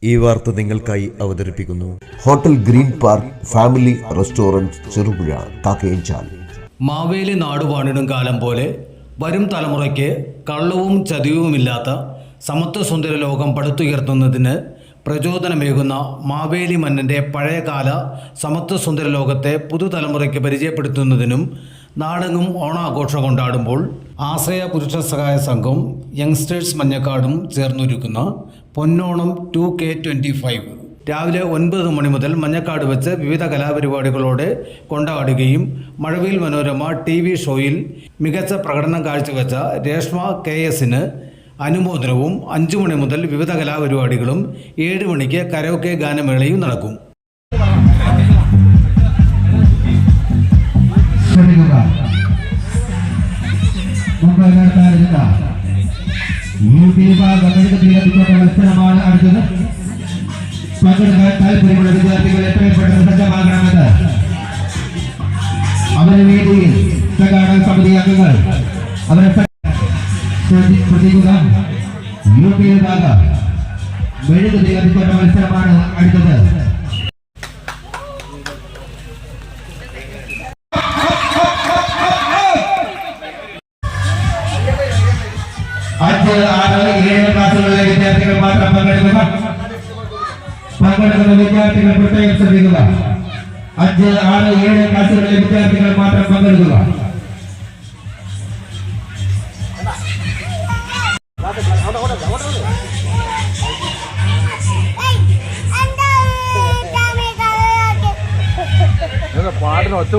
ഈ വാർത്ത നിങ്ങൾക്കായി അവതരിപ്പിക്കുന്നു hotel green park family restaurant Cherupuzha Kakkayanchal. Maveli നാടുവാണിടും കാലം പോലെ വരും തലമുറയ്ക്ക് കള്ളവും ചതിവുമില്ലാത്ത സമത്വസുന്ദര ലോകം പടുത്തുയർത്തുന്നതിന് പ്രചോദനമേകുന്ന മാവേലി മന്നൻ്റെ പഴയകാല സമത്വസുന്ദര ലോകത്തെ പുതുതലമുറയ്ക്ക് പരിചയപ്പെടുത്തുന്നതിനും നാടെങ്ങും ഓണാഘോഷം കൊണ്ടാടുമ്പോൾ ആശ്രയ പുരുഷ സഹായ സംഘം യങ്സ്റ്റേഴ്സ് മഞ്ഞക്കാടും ചേർന്നൊരുക്കുന്ന പൊന്നോണം 2K25 രാവിലെ 9 മണി മുതൽ മഞ്ഞക്കാട് വെച്ച് വിവിധ കലാപരിപാടികളോടെ കൊണ്ടാടുകയും മഴവിൽ മനോരമ TV ഷോയിൽ മികച്ച പ്രകടനം കാഴ്ചവെച്ച രേഷ്മ KSന് അനുമോദനവും 5 മണി മുതൽ വിവിധ കലാപരിപാടികളും 7 മണിക്ക് കരോക്കെ ഗാനമേളയും നടക്കും. താല്പര്യമുള്ള വിദ്യാർത്ഥികൾ എത്രയും പെട്ടെന്ന് സജ്ജമാകണമെന്ന് അവരുടെ വേദിയിൽ സംഘാടക സമിതി അംഗങ്ങൾ അവരെ ശ്രദ്ധിക്കുക. UP വിഭാഗ മെഴുകുതിരി കത്തിക്കൊണ്ട മത്സരമാണ് അടുത്തത്. ക്ലാസ്സുകളിലെ വിദ്യാർത്ഥികൾ മാത്രം പങ്കെടുക്കുന്ന വിദ്യാർത്ഥികൾ പ്രത്യേകം ശ്രദ്ധിക്കുക. 5, 6, 7 ക്ലാസ്സുകളിലെ വിദ്യാർത്ഥികൾ മാത്രം പങ്കെടുക്കുക. പാട്ടിന് ഒച്ച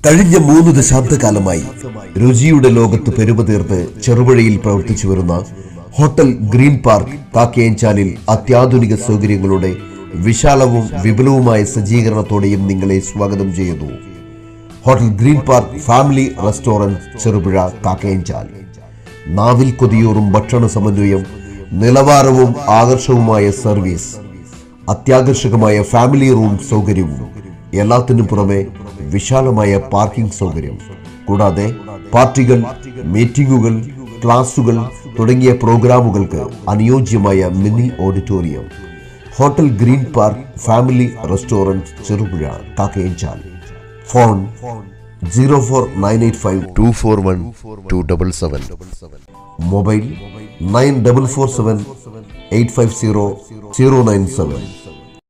കഴിഞ്ഞ 3 ദശാബ്ദകാലമായി രുചിയുടെ ലോകത്ത് പെരുമതീർത്ത് ചെറുപുഴയിൽ പ്രവർത്തിച്ചു വരുന്ന ഹോട്ടൽ ഗ്രീൻ പാർക്ക് കാക്കയഞ്ചാലിൽ അത്യാധുനിക സൗകര്യങ്ങളുടെ വിശാലവും വിപുലവുമായ സജ്ജീകരണത്തോടെയും നിങ്ങളെ സ്വാഗതം ചെയ്യുന്നു. Hotel green park family restaurant Cherupuzha Kakkayanchal. നാവിൽ കൊതിയൂറും ഭക്ഷണ സമന്വയം, നിലവാരവും ആകർഷകവുമായ സർവീസ്, അത്യാകർഷകമായ ഫാമിലി റൂം സൗകര്യവും, എല്ലാത്തിനും പുറമെ വിശാലമായ പാർക്കിംഗ് സൗകര്യം, കൂടാതെ പാർട്ടികൾ, മീറ്റിംഗുകൾ, ക്ലാസുകൾ തുടങ്ങിയ പ്രോഗ്രാമുകൾക്ക് അനുയോജ്യമായ mini auditorium. Hotel green park family restaurant Cherupuzha Kakkayanchal. Phone 04985241277. Mobile 9447850097.